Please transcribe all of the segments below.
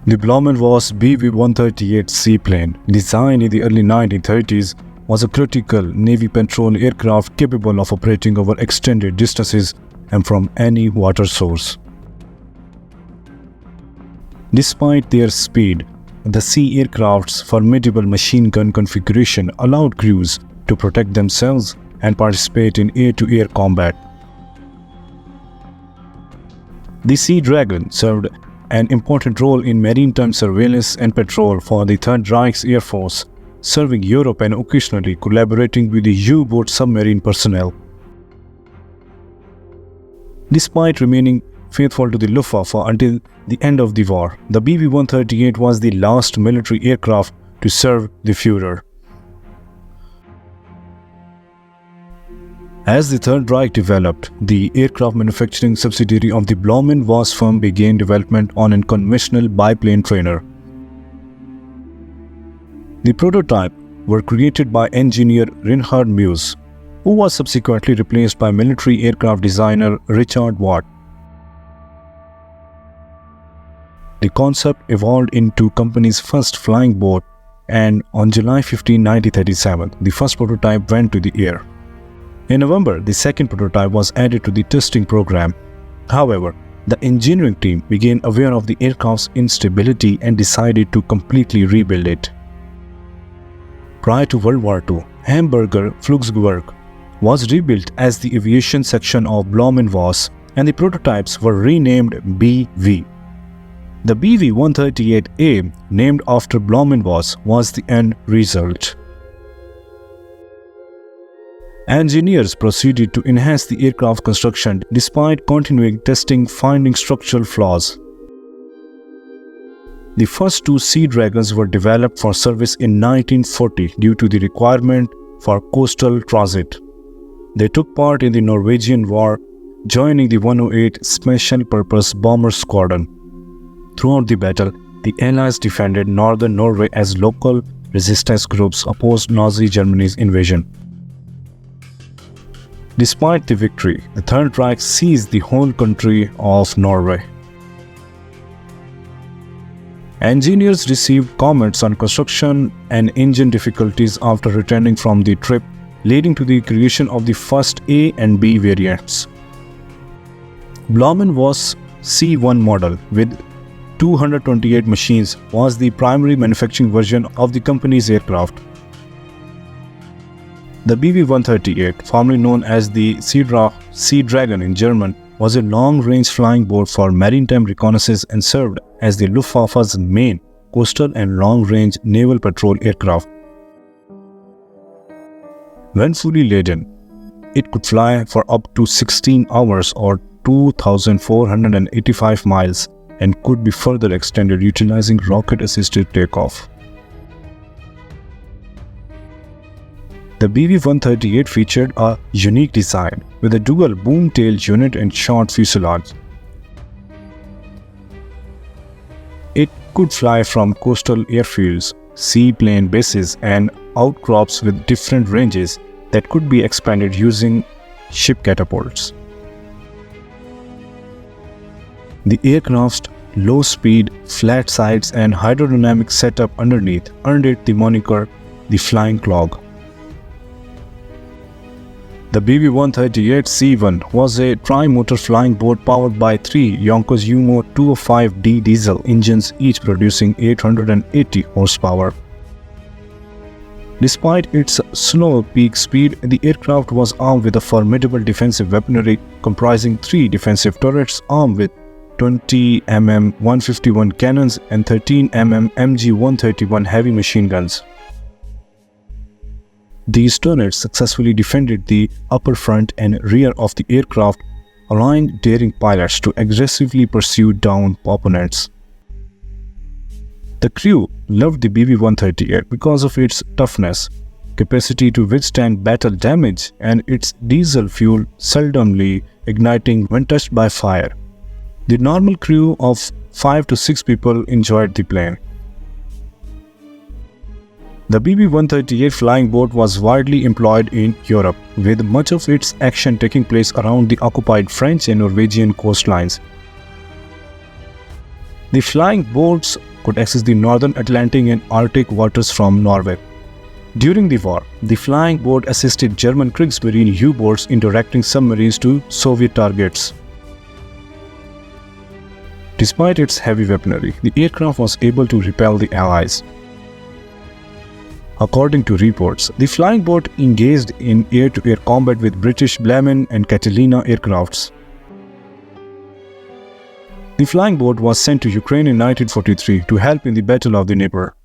The Blohm and Voss BV-138 seaplane, designed in the early 1930s, was a critical Navy patrol aircraft capable of operating over extended distances and from any water source. Despite their speed, the sea aircraft's formidable machine gun configuration allowed crews to protect themselves and participate in air-to-air combat. The Sea Dragon served an important role in maritime surveillance and patrol for the Third Reich's Air Force, serving Europe and occasionally collaborating with the U-boat submarine personnel. Despite remaining faithful to the Luftwaffe until the end of the war, the BV-138 was the last military aircraft to serve the Führer. As the Third Reich developed, the aircraft manufacturing subsidiary of the Blohm and Voss firm began development on a conventional biplane trainer. The prototype were created by engineer Reinhard Muse, who was subsequently replaced by military aircraft designer Richard Vocht. The concept evolved into company's first flying boat, and on July 15, 1937, the first prototype went to the air. In November, the second prototype was added to the testing program. However, the engineering team became aware of the aircraft's instability and decided to completely rebuild it. Prior to World War II, Hamburger Flugzerrwerk was rebuilt as the aviation section of Blohm and Voss, and the prototypes were renamed BV. The BV-138A, named after Blohm and Voss, was the end result. Engineers proceeded to enhance the aircraft construction despite continuing testing finding structural flaws. The first two Sea Dragons were developed for service in 1940 due to the requirement for coastal transit. They took part in the Norwegian War, joining the 108 Special Purpose Bomber Squadron. Throughout the battle, the Allies defended northern Norway as local resistance groups opposed Nazi Germany's invasion. Despite the victory, the Third Reich seized the whole country of Norway. Engineers received comments on construction and engine difficulties after returning from the trip, leading to the creation of the first A and B variants. Blohm and Voss C1 model with 228 machines was the primary manufacturing version of the company's aircraft. The BV-138, formerly known as the Sea Dragon in German, was a long-range flying boat for maritime reconnaissance and served as the Luftwaffe's main coastal and long-range naval patrol aircraft. When fully laden, it could fly for up to 16 hours or 2,485 miles and could be further extended utilizing rocket-assisted takeoff. The BV-138 featured a unique design with a dual boom-tail unit and short fuselage. It could fly from coastal airfields, seaplane bases, and outcrops with different ranges that could be expanded using ship catapults. The aircraft's low-speed, flat sides, and hydrodynamic setup underneath earned it the moniker the Flying Clog. The BV-138 C1 was a tri-motor flying boat powered by three Yonkers Yumo 205D diesel engines, each producing 880 horsepower. Despite its slow peak speed, the aircraft was armed with a formidable defensive weaponry comprising three defensive turrets armed with 20 mm 151 cannons and 13 mm MG-131 heavy machine guns. These turrets successfully defended the upper front and rear of the aircraft, allowing daring pilots to aggressively pursue down opponents. The crew loved the BV-138 because of its toughness, capacity to withstand battle damage, and its diesel fuel seldomly igniting when touched by fire. The normal crew of 5 to 6 people enjoyed the plane. The BV-138 flying boat was widely employed in Europe, with much of its action taking place around the occupied French and Norwegian coastlines. The flying boat's could access the northern Atlantic and Arctic waters from Norway. During the war, the flying boat assisted German Kriegsmarine U-boats in directing submarines to Soviet targets. Despite its heavy weaponry, the aircraft was able to repel the Allies. According to reports, the flying boat engaged in air-to-air combat with British Blohm and Catalina aircrafts. The flying boat was sent to Ukraine in 1943 to help in the Battle of the Dnieper.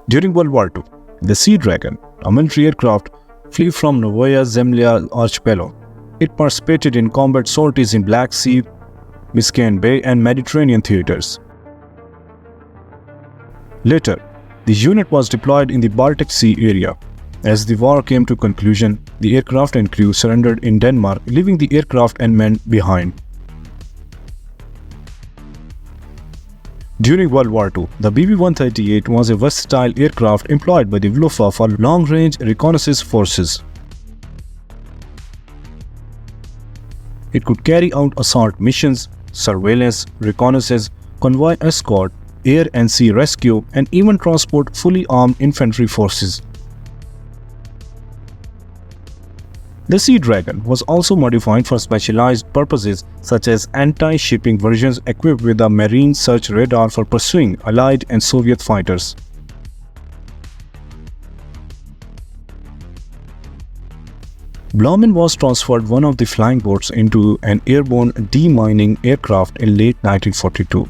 During World War II, the Sea Dragon, a military aircraft, flew from Novaya Zemlya archipelago. It participated in combat sorties in Black Sea, Biscayne Bay and Mediterranean theaters. Later, the unit was deployed in the Baltic Sea area. As the war came to conclusion, the aircraft and crew surrendered in Denmark, leaving the aircraft and men behind. During World War II, the BB-138 was a versatile aircraft employed by the Luftwaffe long-range reconnaissance forces. It could carry out assault missions, surveillance, reconnaissance, convoy escort, air and sea rescue, and even transport fully armed infantry forces. The Sea Dragon was also modified for specialized purposes such as anti-shipping versions equipped with a marine search radar for pursuing Allied and Soviet fighters. Blohm and Voss transferred one of the flying boats into an airborne demining aircraft in late 1942,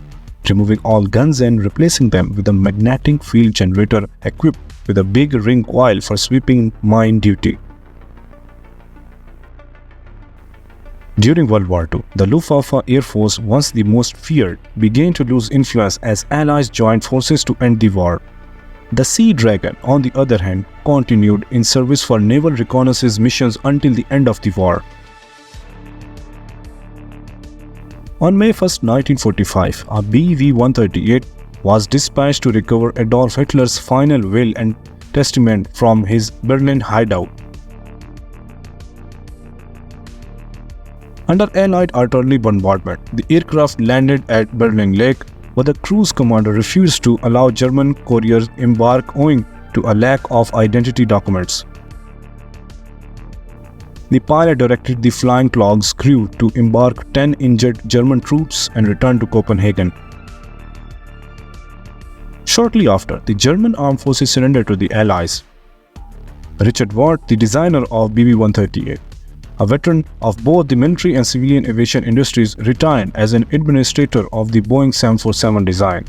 removing all guns and replacing them with a magnetic field generator equipped with a big ring coil for sweeping mine duty. During World War II, the Luftwaffe Air Force, once the most feared, began to lose influence as Allies joined forces to end the war. The Sea Dragon, on the other hand, continued in service for naval reconnaissance missions until the end of the war. On May 1, 1945, a BV-138 was dispatched to recover Adolf Hitler's final will and testament from his Berlin hideout. Under Allied artillery bombardment, the aircraft landed at Berlin Lake, but the cruise commander refused to allow German couriers embark owing to a lack of identity documents. The pilot directed the Flying Clog's crew to embark 10 injured German troops and return to Copenhagen. Shortly after, the German armed forces surrendered to the Allies. Richard Vocht, the designer of BB-138, a veteran of both the military and civilian aviation industries, retired as an administrator of the Boeing 747 design.